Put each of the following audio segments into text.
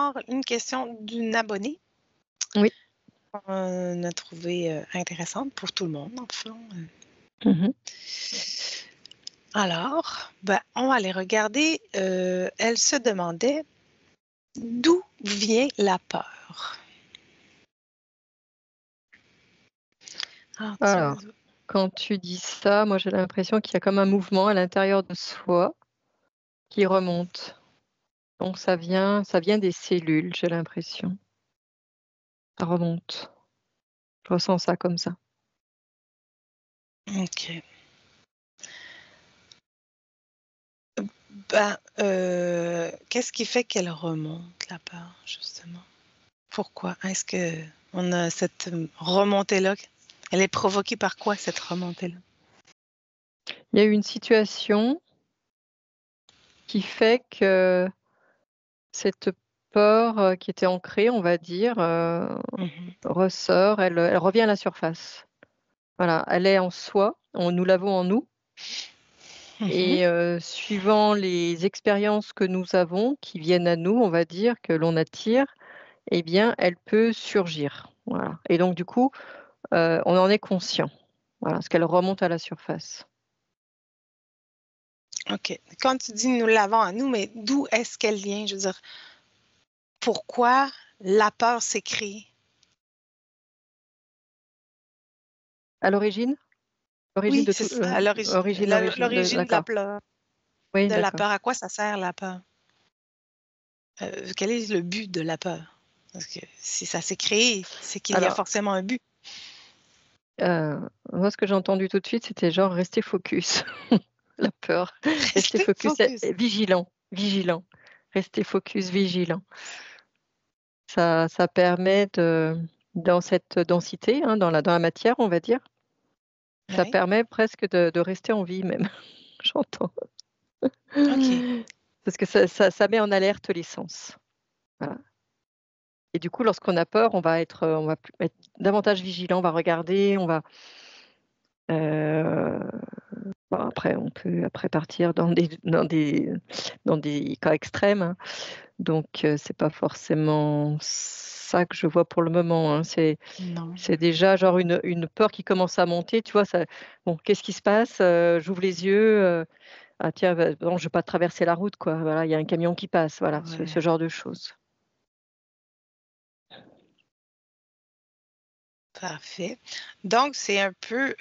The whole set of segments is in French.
encore une question d'une abonnée. Oui. On a trouvé intéressante pour tout le monde, en fait. Alors, on va aller regarder. Elle se demandait d'où vient la peur. Alors, quand tu dis ça, moi j'ai l'impression qu'il y a comme un mouvement à l'intérieur de soi qui remonte. Donc ça vient des cellules, j'ai l'impression. Ça remonte. Je ressens ça comme ça. OK. Qu'est-ce qui fait qu'elle remonte, la peur, justement? Pourquoi est-ce qu'on a cette remontée-là? Elle est provoquée par quoi, cette remontée-là? Il y a eu une situation qui fait que cette peur qui était ancrée, on va dire, ressort, elle revient à la surface. Voilà, elle est en soi, nous l'avons en nous. Et suivant les expériences que nous avons, qui viennent à nous, on va dire, que l'on attire, eh bien, elle peut surgir. Voilà. Et donc, du coup, on en est conscient. Voilà, parce qu'elle remonte à la surface. OK. Quand tu dis nous l'avons à nous, mais d'où est-ce qu'elle vient? Je veux dire, pourquoi la peur s'est créée? À l'origine? L'origine Oui, de c'est tout, ça, à l'origine. L'origine de la d'accord. peur. Oui, De la d'accord. peur. À quoi ça sert, la peur? Quel est le but de la peur? Parce que si ça s'est créé, c'est qu'il y a Alors, forcément un but. moi, ce que j'ai entendu tout de suite, c'était genre rester focus. La peur. Rester Restez focus, focus. vigilant, vigilant. Rester focus, vigilant. Ça permet dans cette densité, dans la matière, on va dire, ça Oui. permet presque de rester en vie même, j'entends. OK. Parce que ça met en alerte les sens. Voilà. Et du coup, lorsqu'on a peur, on va être davantage vigilant, on va regarder, on va, après on peut partir dans des cas extrêmes, hein. Donc c'est pas forcément ça que je vois pour le moment, hein. Non. C'est déjà genre une peur qui commence à monter, tu vois? Ça bon, qu'est-ce qui se passe? J'ouvre les yeux, ah tiens, bon, je vais pas traverser la route, quoi. Voilà, il y a un camion qui passe, voilà, ce Ouais. genre de choses. Parfait. Donc, c'est un peu,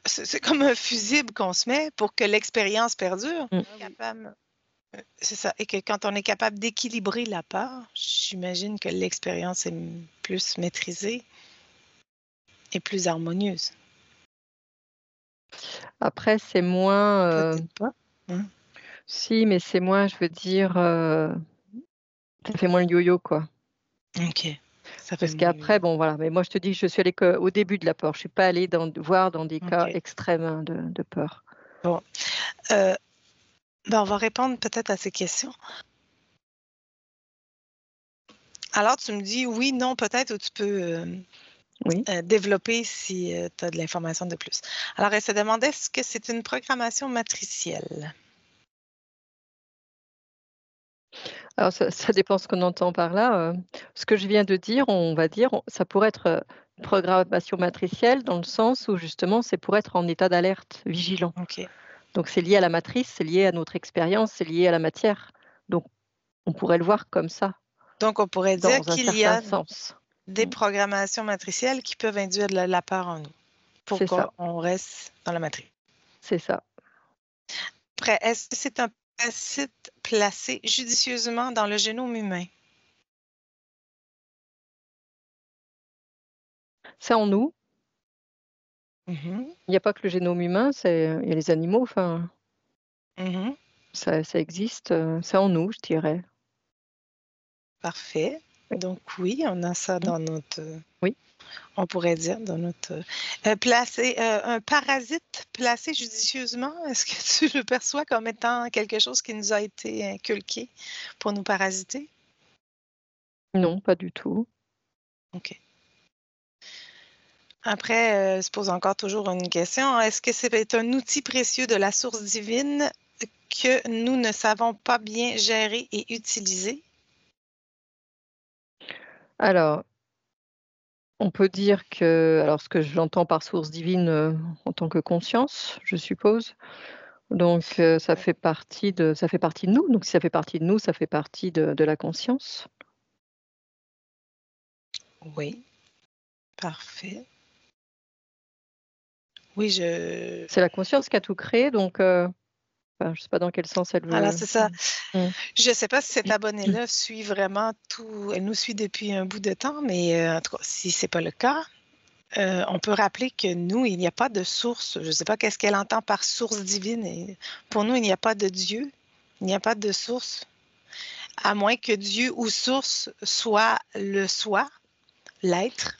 c'est comme un fusible qu'on se met pour que l'expérience perdure. Capable, c'est ça. Et que quand on est capable d'équilibrer la peur, j'imagine que l'expérience est plus maîtrisée et plus harmonieuse. Après, c'est moins, Peut-être pas. Hein? si, mais c'est moins, je veux dire, ça fait moins le yo-yo, quoi. OK. Ça fait Parce moins qu'après, yo-yo. bon, voilà, mais moi, je te dis que je suis allée qu'au début de la peur. Je suis pas allée voir dans des cas OK. extrêmes, hein, de peur. Bon. On va répondre peut-être à ces questions. Alors, tu me dis oui, non, peut-être, ou tu peux Oui. développer si tu as de l'information de plus. Alors, elle se demandait est-ce que c'est une programmation matricielle? Alors ça dépend ce qu'on entend par là, ce que je viens de dire, on va dire, ça pourrait être, programmation matricielle dans le sens où justement c'est pour être en état d'alerte, vigilant. OK. Donc c'est lié à la matrice, c'est lié à notre expérience, c'est lié à la matière. Donc on pourrait le voir comme ça, Donc, on pourrait dire dans un qu'il y certain a sens. des programmations matricielles qui peuvent induire de la peur en nous pour C'est ça, qu'on reste dans la matrice. c'est ça. Après, est-ce que c'est un parasite placé judicieusement dans le génome humain? C'est en nous, Mhm. il n'y a pas que le génome humain, il y a les animaux, enfin, Mhm. ça existe, c'est en nous, je dirais. Parfait. Donc, oui, on a ça Mmh. dans notre, Oui. on pourrait dire, dans notre... un parasite placé judicieusement, est-ce que tu le perçois comme étant quelque chose qui nous a été inculqué pour nous parasiter? Non, pas du tout. OK. Après, se pose encore toujours une question. Est-ce que c'est un outil précieux de la source divine que nous ne savons pas bien gérer et utiliser? Alors, on peut dire que, alors ce que j'entends par source divine en tant que conscience, je suppose. Donc, ça fait partie de nous. Donc, si ça fait partie de nous, ça fait partie de la conscience. Oui, parfait. Oui, C'est la conscience qui a tout créé, donc je ne sais pas dans quel sens elle Alors, veut. c'est ça. Mm. Je ne sais pas si cette abonnée-là suit vraiment tout. Elle nous suit depuis un bout de temps, mais en tout cas, si ce n'est pas le cas, on peut rappeler que nous, il n'y a pas de source. Je ne sais pas qu'est-ce qu'elle entend par source divine. Et pour nous, il n'y a pas de Dieu. Il n'y a pas de source. À moins que Dieu ou source soit le soi, l'être,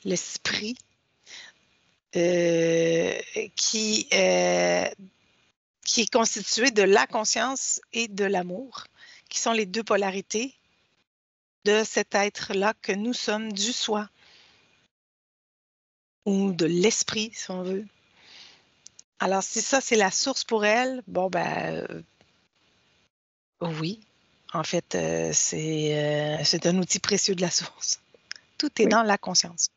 l'esprit, euh, qui, euh, qui est constitué de la conscience et de l'amour, qui sont les deux polarités de cet être-là que nous sommes, du soi ou de l'esprit, si on veut. Alors, si ça, c'est la source pour elle, bon, ben, oui. En fait, c'est un outil précieux de la source. Tout est Oui. dans la conscience.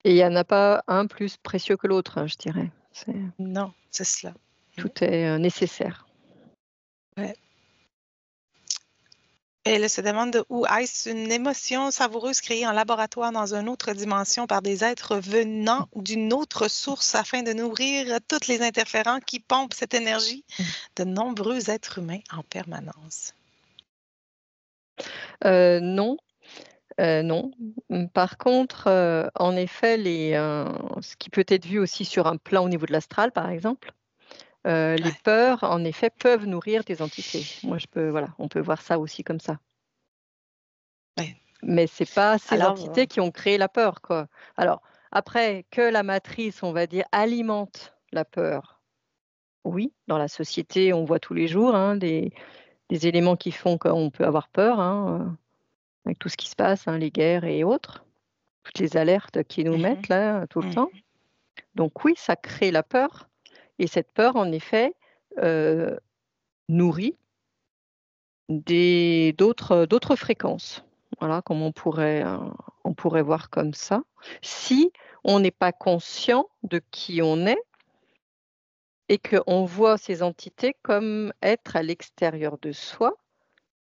Et il n'y en a pas un plus précieux que l'autre, je dirais. Non, c'est cela. Tout est nécessaire. Ouais. Elle se demande où est-ce une émotion savoureuse créée en laboratoire dans une autre dimension par des êtres venant d'une autre source afin de nourrir toutes les interférents qui pompent cette énergie de nombreux êtres humains en permanence. Non, non. Par contre, en effet, ce qui peut être vu aussi sur un plan au niveau de l'astral, par exemple, les peurs, en effet, peuvent nourrir des entités. Moi, voilà, on peut voir ça aussi comme ça. Ouais. Mais ce n'est pas ces Alors, entités qui ont créé la peur, quoi. Alors, après, que la matrice, on va dire, alimente la peur, oui, dans la société, on voit tous les jours hein, des éléments qui font qu'on peut avoir peur, hein, avec tout ce qui se passe, hein, les guerres et autres, toutes les alertes qu'ils nous mettent là tout le temps. Donc oui, ça crée la peur. Et cette peur, en effet, nourrit d'autres fréquences. Voilà, comme on pourrait voir comme ça. Si on n'est pas conscient de qui on est et qu'on voit ces entités comme être à l'extérieur de soi,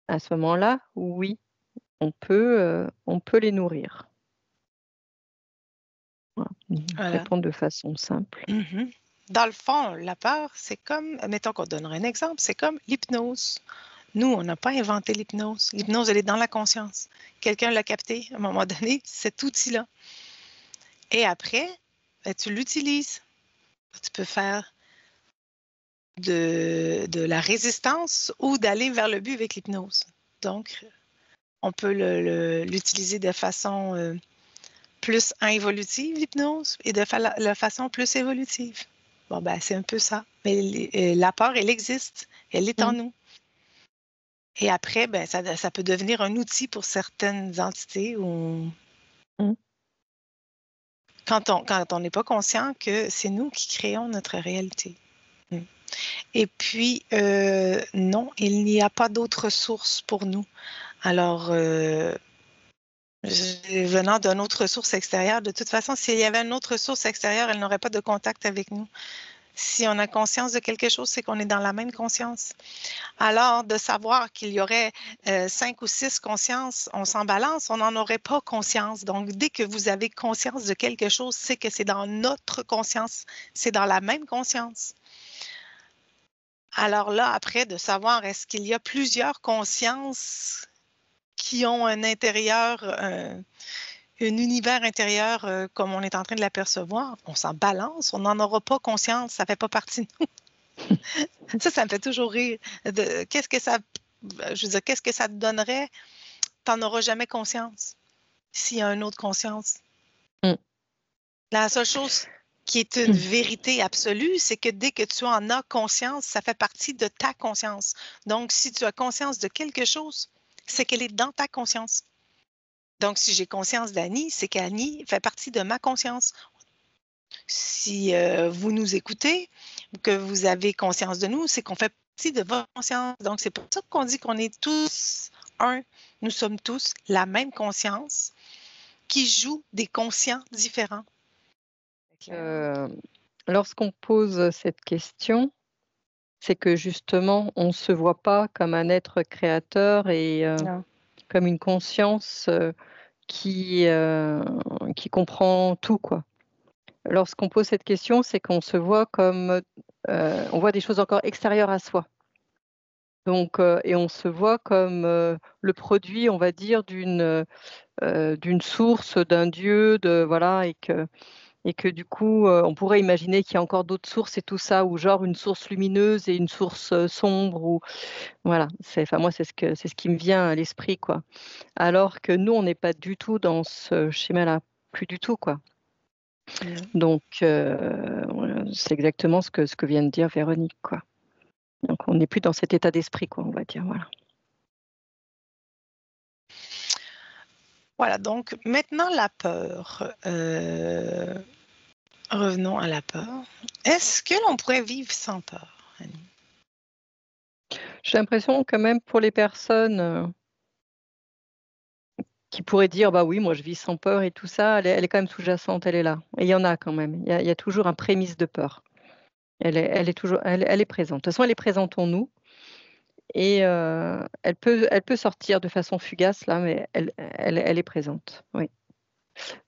à ce moment-là, oui, on peut les nourrir. Voilà. Répondre de façon simple. Dans le fond, la peur, c'est comme, mettons qu'on donnerait un exemple, c'est comme l'hypnose. Nous, on n'a pas inventé l'hypnose. L'hypnose, elle est dans la conscience. Quelqu'un l'a capté à un moment donné, cet outil-là. Et après, ben, tu l'utilises. Tu peux faire de la résistance ou d'aller vers le but avec l'hypnose. Donc, on peut l'utiliser de façon plus involutive, l'hypnose, et de façon plus évolutive. Bon, ben, c'est un peu ça. Mais la peur, elle existe. Elle est en nous. Et après, ben, ça peut devenir un outil pour certaines entités ou quand on n'est pas conscient que c'est nous qui créons notre réalité. Et puis, non, il n'y a pas d'autre source pour nous. Alors, venant d'une autre source extérieure, de toute façon, s'il y avait une autre source extérieure, elle n'aurait pas de contact avec nous. Si on a conscience de quelque chose, c'est qu'on est dans la même conscience. Alors, de savoir qu'il y aurait 5 ou 6 consciences, on s'en balance, on n'en aurait pas conscience. Donc, dès que vous avez conscience de quelque chose, c'est que c'est dans notre conscience, c'est dans la même conscience. Alors là, après, de savoir est-ce qu'il y a plusieurs consciences qui ont un intérieur, un univers intérieur comme on est en train de l'apercevoir, on s'en balance, on n'en aura pas conscience, ça ne fait pas partie de nous. Ça me fait toujours rire. Qu'est-ce que ça te donnerait? Tu n'en auras jamais conscience s'il y a une autre conscience. La seule chose qui est une vérité absolue, c'est que dès que tu en as conscience, ça fait partie de ta conscience. Donc, si tu as conscience de quelque chose, c'est qu'elle est dans ta conscience. Donc, si j'ai conscience d'Annie, c'est qu'Annie fait partie de ma conscience. Si vous nous écoutez, que vous avez conscience de nous, c'est qu'on fait partie de votre conscience. Donc, c'est pour ça qu'on dit qu'on est tous un Nous sommes tous la même conscience qui joue des conscients différents. Lorsqu'on pose cette question, c'est que justement, on ne se voit pas comme un être créateur et comme une conscience qui comprend tout, quoi. Lorsqu'on pose cette question, c'est qu'on se voit comme, on voit des choses encore extérieures à soi. Donc, et on se voit comme le produit, on va dire, d'une source, d'un Dieu, voilà, et que du coup, on pourrait imaginer qu'il y a encore d'autres sources et tout ça, ou genre une source lumineuse et une source sombre, ou voilà. Enfin, moi, c'est ce qui me vient à l'esprit, quoi. Alors que nous, on n'est pas du tout dans ce schéma-là, plus du tout, quoi. Donc, c'est exactement ce que vient de dire Véronique, quoi. Donc, on n'est plus dans cet état d'esprit, quoi, on va dire, voilà. Voilà, donc maintenant la peur. Revenons à la peur. Est-ce que l'on pourrait vivre sans peur, Annie? J'ai l'impression quand même pour les personnes qui pourraient dire, bah oui, moi je vis sans peur et tout ça, elle est quand même sous-jacente, elle est là. Et il y en a quand même. Il y a toujours un prémisse de peur. Elle est toujours, elle est présente. De toute façon, elle est présente en nous. Et elle peut sortir de façon fugace là, mais elle est présente. Oui.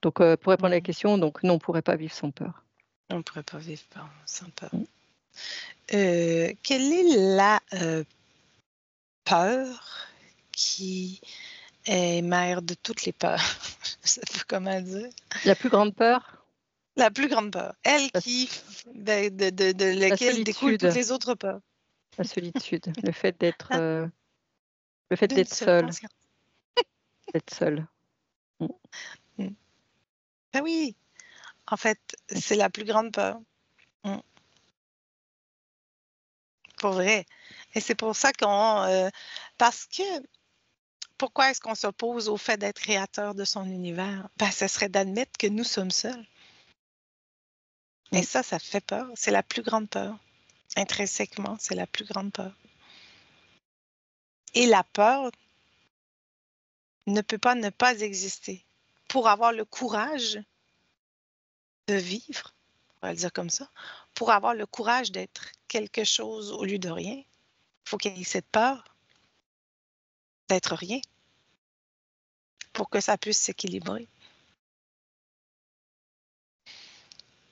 Donc pour répondre à la question, donc non, on ne pourrait pas vivre sans peur. On ne pourrait pas vivre sans peur. Quelle est la peur qui est mère de toutes les peurs? Je ne sais pas comment dire. La plus grande peur? La plus grande peur. Elle qui, de laquelle découlent toutes les autres peurs. La solitude, le fait d'être seul. D'être seul. Ah oui, en fait, c'est la plus grande peur. Pour vrai. Et c'est pour ça parce que, pourquoi est-ce qu'on s'oppose au fait d'être créateur de son univers? Ben, ce serait d'admettre que nous sommes seuls. Et ça fait peur. C'est la plus grande peur. Intrinsèquement, c'est la plus grande peur. Et la peur ne peut pas ne pas exister. Pour avoir le courage de vivre, on va le dire comme ça, pour avoir le courage d'être quelque chose au lieu de rien, il faut qu'il y ait cette peur d'être rien pour que ça puisse s'équilibrer.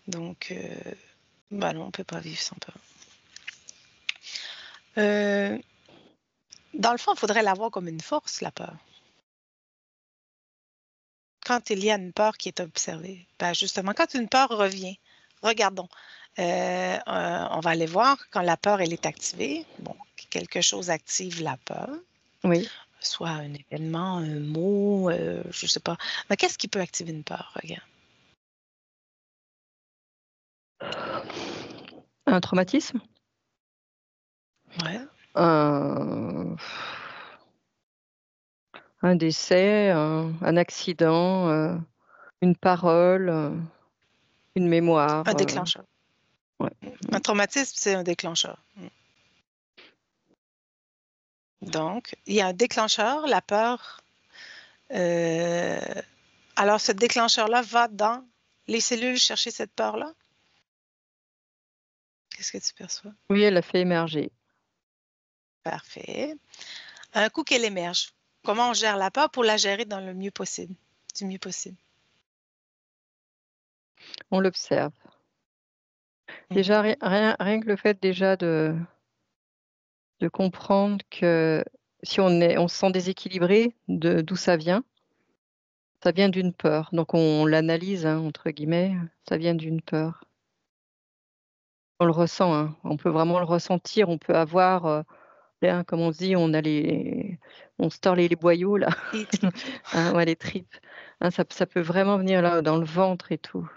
Donc, non, on ne peut pas vivre sans peur. Dans le fond, il faudrait l'avoir comme une force, la peur. Quand il y a une peur qui est observée, justement, quand une peur revient, regardons. On va aller voir quand la peur elle est activée. Bon, quelque chose active la peur. Oui. Soit un événement, un mot, je ne sais pas. Mais qu'est-ce qui peut activer une peur? Regarde. Un traumatisme? Ouais. Un décès, un accident, une parole, une mémoire. Un déclencheur. Ouais. Un traumatisme, c'est un déclencheur. Donc, il y a un déclencheur, la peur. Alors, ce déclencheur-là va dans les cellules chercher cette peur-là? Qu'est-ce que tu perçois? Oui, elle a fait émerger. Parfait. Un coup qu'elle émerge, comment on gère la peur pour la gérer dans le mieux possible, du mieux possible? On l'observe. Déjà, rien que le fait déjà de comprendre que si on se sent déséquilibré, d'où ça vient d'une peur. Donc on l'analyse, entre guillemets, ça vient d'une peur. On le ressent, hein. On peut vraiment le ressentir, on peut avoir, comme on dit, on se tord les boyaux là. Les tripes. Ouais, les tripes. Ça peut vraiment venir là dans le ventre et tout.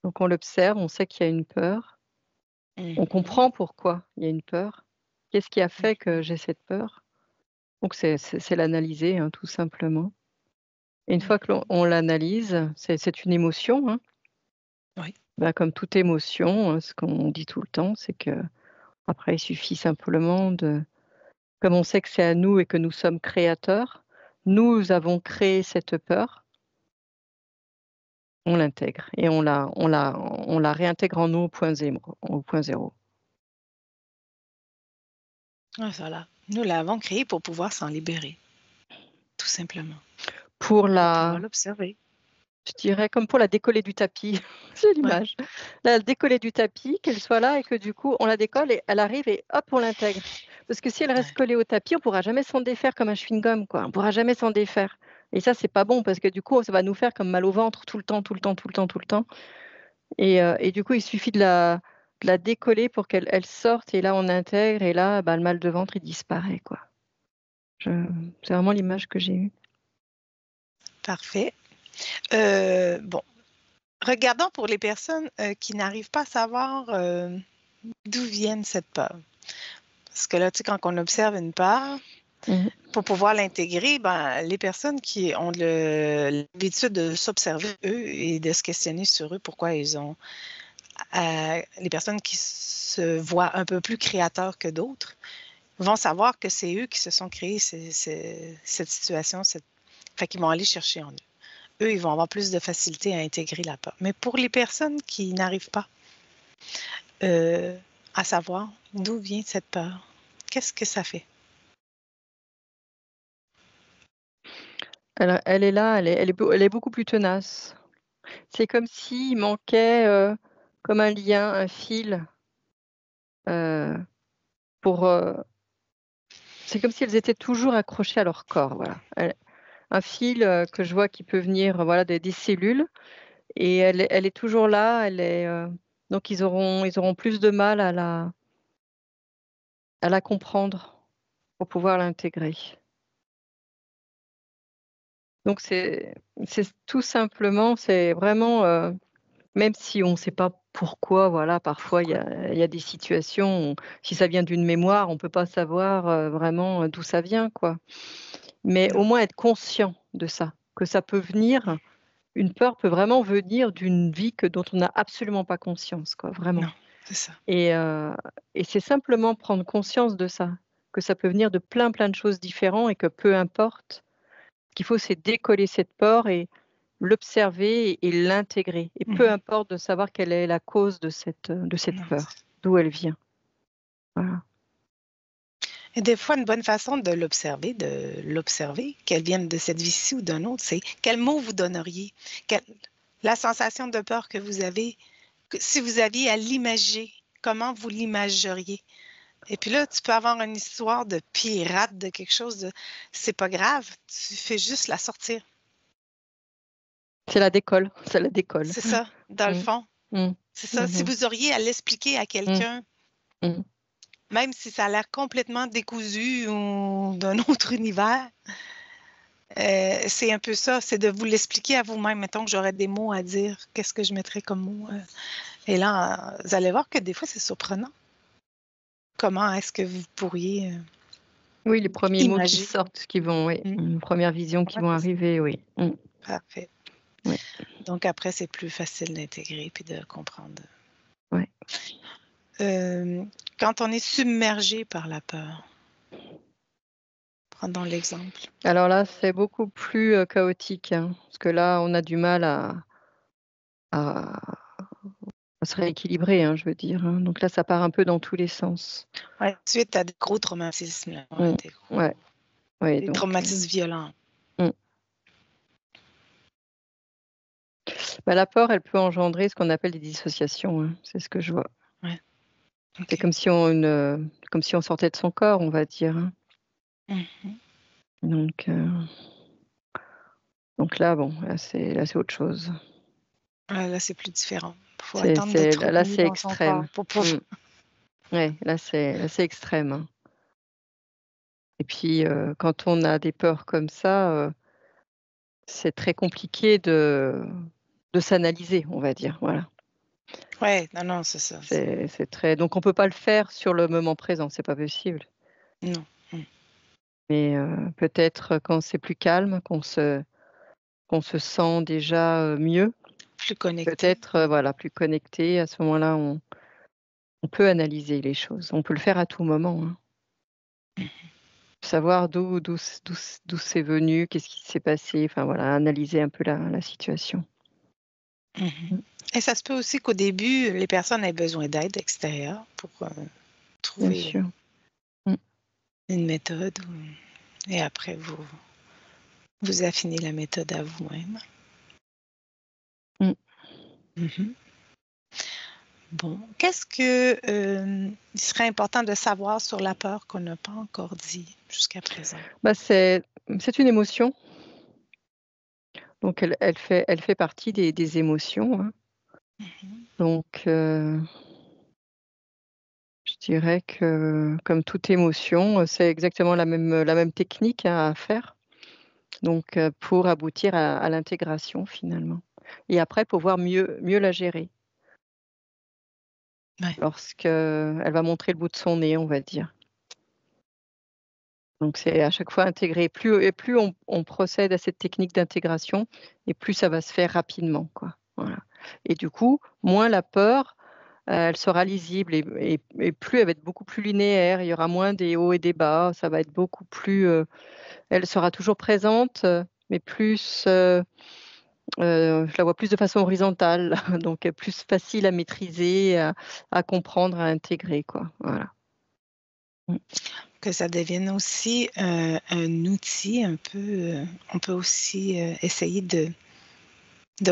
Donc on l'observe, on sait qu'il y a une peur. On comprend pourquoi il y a une peur. Qu'est-ce qui a fait que j'ai cette peur? Donc c'est l'analyser, hein, tout simplement. Et une fois que l'on l'analyse, c'est une émotion, hein. Oui. Comme toute émotion, ce qu'on dit tout le temps, c'est que après il suffit simplement comme on sait que c'est à nous et que nous sommes créateurs, nous avons créé cette peur, on l'intègre et on la réintègre en nous au point zéro. Voilà. Nous l'avons créé pour pouvoir s'en libérer, tout simplement. Pour pouvoir l'observer. Je dirais comme pour la décoller du tapis, c'est l'image. La décoller du tapis, qu'elle soit là et que du coup on la décolle et elle arrive et hop on l'intègre. Parce que si elle reste collée au tapis, on pourra jamais s'en défaire comme un chewing-gum, quoi. On pourra jamais s'en défaire. Et ça c'est pas bon parce que du coup ça va nous faire comme mal au ventre tout le temps. Et du coup il suffit de la décoller pour qu'elle sorte et là on intègre et là le mal de ventre il disparaît, quoi. C'est vraiment l'image que j'ai eue. Parfait. Bon, regardons pour les personnes qui n'arrivent pas à savoir d'où viennent cette peur. Parce que là, tu sais, quand on observe une peur, pour pouvoir l'intégrer, les personnes qui ont l'habitude de s'observer, eux, et de se questionner sur eux, pourquoi ils ont... les personnes qui se voient un peu plus créateurs que d'autres vont savoir que c'est eux qui se sont créés cette situation, fait qu'ils vont aller chercher en eux. Eux, ils vont avoir plus de facilité à intégrer la peur. Mais pour les personnes qui n'arrivent pas à savoir d'où vient cette peur, qu'est-ce que ça fait? Elle est là, elle est beaucoup plus tenace. C'est comme s'il manquait comme un lien, un fil. C'est comme si elles étaient toujours accrochées à leur corps. Voilà. Un fil que je vois qui peut venir des cellules et elle est toujours là. Donc ils auront plus de mal à la comprendre pour pouvoir l'intégrer. Donc c'est tout simplement, c'est vraiment, même si on ne sait pas pourquoi, parfois il y a des situations, si ça vient d'une mémoire, on ne peut pas savoir vraiment d'où ça vient, quoi. Mais au moins être conscient de ça, que ça peut venir, une peur peut vraiment venir d'une vie dont on n'a absolument pas conscience, quoi, vraiment. Non, c'est ça. Et c'est simplement prendre conscience de ça, que ça peut venir de plein de choses différentes et que peu importe, ce qu'il faut c'est décoller cette peur et l'observer et l'intégrer. Et peu importe de savoir quelle est la cause de cette peur, d'où elle vient. Voilà. Et des fois, une bonne façon de l'observer, qu'elle vienne de cette vie-ci ou d'un autre, c'est quel mot vous donneriez? La sensation de peur que vous avez, si vous aviez à l'imager, comment vous l'imageriez? Et puis là, tu peux avoir une histoire de pirate, de quelque chose de... C'est pas grave, tu fais juste la sortir. C'est la décolle, ça la décolle. C'est ça, dans le fond. C'est ça. Si vous auriez à l'expliquer à quelqu'un, même si ça a l'air complètement décousu ou d'un autre univers, c'est un peu ça, c'est de vous l'expliquer à vous-même. Mettons que j'aurais des mots à dire, qu'est-ce que je mettrais comme mot? Et là, vous allez voir que des fois, c'est surprenant. Comment est-ce que vous pourriez oui, les premiers mots qui imager? sortent, une première vision qui vont arriver, oui. Parfait. Oui. Donc après, c'est plus facile d'intégrer puis de comprendre. Oui. Quand on est submergé par la peur, prenons l'exemple. Alors là, c'est beaucoup plus chaotique, hein, parce que là, on a du mal à se rééquilibrer, hein, je veux dire. Hein. Donc là, ça part un peu dans tous les sens. Ouais, suite à des gros traumatismes. Là, des traumatismes violents. La peur, elle peut engendrer ce qu'on appelle des dissociations. Hein. C'est ce que je vois. Ouais. Okay. C'est comme si on sortait de son corps, on va dire. Hein. Donc là, bon, là c'est autre chose. Là, c'est plus différent. Il faut là, c'est extrême. Oui, là, c'est extrême. Hein. Et puis, quand on a des peurs comme ça, c'est très compliqué de s'analyser, on va dire. Voilà. Oui, non, c'est ça. Donc, on peut pas le faire sur le moment présent, c'est pas possible. Non. Mais peut-être quand c'est plus calme, qu'on se sent déjà mieux. Plus connecté. Peut-être, plus connecté. À ce moment-là, on peut analyser les choses. On peut le faire à tout moment. Hein. savoir d'où c'est venu, qu'est-ce qui s'est passé, enfin voilà, analyser un peu la situation. Mhm. Et ça se peut aussi qu'au début, les personnes aient besoin d'aide extérieure pour Bien trouver sûr. Mm. une méthode et après vous affinez la méthode à vous-même. Mm. Mhm. Bon, qu'est-ce que il serait important de savoir sur la peur qu'on n'a pas encore dit jusqu'à présent? C'est une émotion, donc elle fait partie des émotions, hein. Mhm. Donc je dirais que comme toute émotion, c'est exactement la même technique, hein, à faire, donc pour aboutir à l'intégration finalement et après pouvoir mieux la gérer Ouais. lorsqu'elle va montrer le bout de son nez, on va dire. Donc c'est à chaque fois intégrer. Plus on procède à cette technique d'intégration et plus ça va se faire rapidement, quoi. Voilà. Et du coup, moins la peur, elle sera lisible et plus elle va être beaucoup plus linéaire. Il y aura moins des hauts et des bas. Ça va être beaucoup plus, elle sera toujours présente, mais plus, je la vois plus de façon horizontale, donc plus facile à maîtriser, à comprendre, à intégrer, quoi. Voilà. Mmh. Que ça devienne aussi un outil un peu. On peut aussi essayer de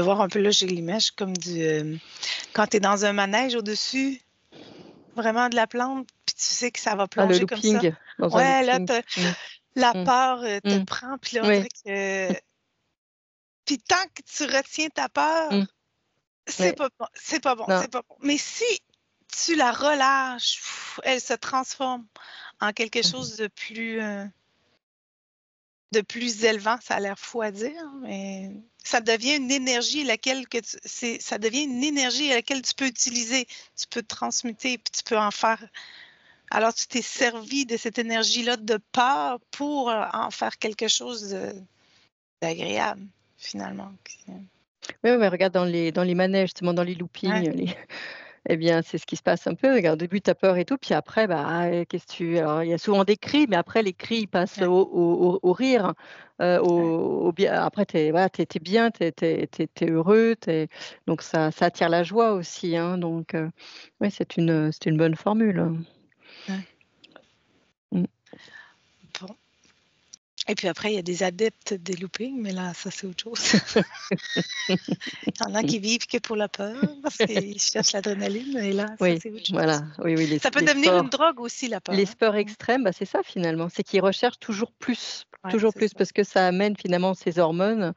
voir un peu, là, j'ai l'image comme quand tu es dans un manège au-dessus, vraiment de la plante, puis tu sais que ça va Ah, le plonger comme ça. looping, dans un Ouais, là, looping. Mmh. la Mmh. peur te Mmh. prend, puis là, on Oui. dirait que. Puis tant que tu retiens ta peur, Mmh. c'est Ouais. pas bon, c'est pas bon, Non. c'est pas bon. Mais si tu la relâches, elle se transforme en quelque chose de plus élevant. Ça a l'air fou à dire, mais ça devient une énergie ça devient une énergie à laquelle tu peux utiliser, tu peux transmuter, puis tu peux en faire. Alors, tu t'es servi de cette énergie-là de peur pour en faire quelque chose d'agréable, finalement. Oui, mais regarde dans les manèges, justement dans les Ouais, loopings, eh bien, c'est ce qui se passe un peu. Regarde, au début, tu as peur et tout, puis après, qu'est-ce que tu alors il y a souvent des cris, mais après les cris, ils passent ouais, au rire, ouais. au bien après voilà, tu es bien, tu es heureux, donc ça attire la joie aussi, hein, donc ouais, c'est une bonne formule, hein. Ouais. Mmh. Bon. Et puis après, il y a des adeptes des loopings, mais là, ça, c'est autre chose. Il y en a qui vivent que pour la peur, parce qu'ils cherchent l'adrénaline, et là, ça, Oui, c'est autre chose. voilà, oui, Ça peut devenir une drogue aussi, la peur, les hein. sports extrêmes, c'est ça finalement, c'est qu'ils recherchent Ouais, c'est ça. parce que ça amène finalement ces hormones,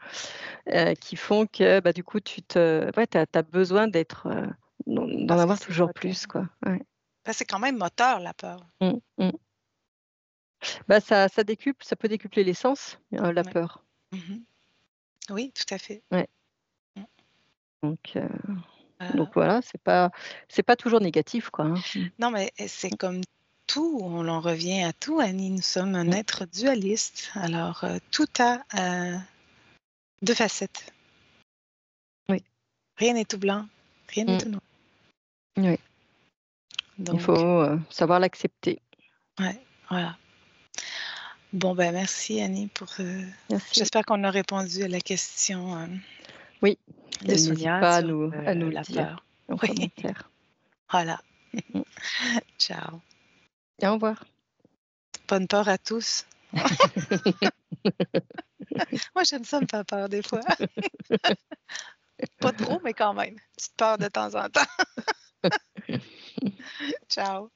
qui font que, du coup, ouais, tu as besoin d'en Parce que avoir c'est toujours potent. plus, quoi. Ouais. C'est quand même moteur, la peur. Mmh, mmh. Ça peut décupler les sens, la Ouais. peur. Mhm. Oui, tout à fait. Ouais, Mm. donc Voilà. voilà, c'est pas toujours négatif, quoi, hein. Mmh. Non, mais c'est comme tout, on en revient à tout, Annie. Nous sommes un Mmh. être dualiste. Alors, tout a deux facettes. Oui. Rien n'est tout blanc, rien n'est Mmh. tout noir. Oui. Il faut, Donc, savoir l'accepter. ouais, voilà. Bon, ben merci, Annie, Merci. j'espère qu'on a répondu à la question Oui, de n'hésite Sonia pas sur à nous le la dire peur. en Oui, commentaire. voilà. Mmh. Ciao. Au revoir. Bonne peur à tous. Moi, j'aime ça me faire peur des fois. Pas trop, mais quand même. Petite peur de temps en temps. Ciao.